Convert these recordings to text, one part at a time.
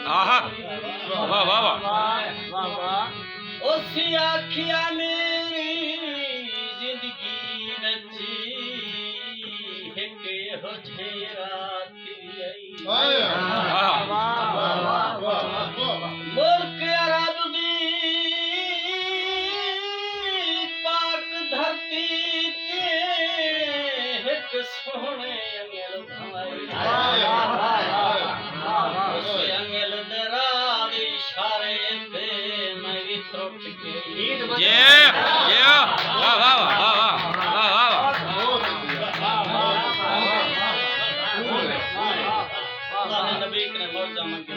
ਆਹਾ ਵਾਹ ਵਾਹ ਵਾਹ ਵਾਹ ਵਾਹ ਉਸ ਆਖਿਆ ਮੇਰੀ ਜ਼ਿੰਦਗੀ ਵਿੱਚ ਇੱਕ ਇਹੋ ਜਿਹੀ ਰਾਤ ਆਈ ਆਹਾ ਮੁਲਕ ਅਰਬ ਦੀ ਪਾਕ ਧਰਤੀ ਤੇ ਇੱਕ ਸੋਹਣੇ ਅੰਗਲ ਭਾਈ ਉਸ ਅੰਗਲ ਦੇ ਰਾਹ ਦੇ ਇਸ਼ਾਰੇ ਤੇ ਮੈਂ ਵੀ ਤਰੁੱਟ ਕੇ ਜੇ ਵਾਹ ਵਾਹ ਵਾਹ ਵਾਹ ਵਾਹ ਵਾਹ ਵਾਹ अल्लाह ने नबी के मौजा मंगे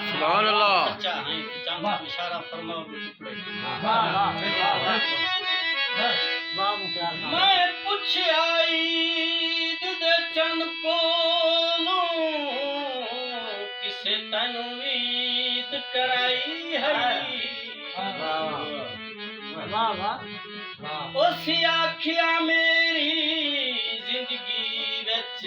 सुभान अल्लाह अच्छा है चांद इशारा फरमाओ मैं पूछया ईद दे चंद कोलों किसे तनु ईद कराई है उस आखिया मेरी जिंदगी विच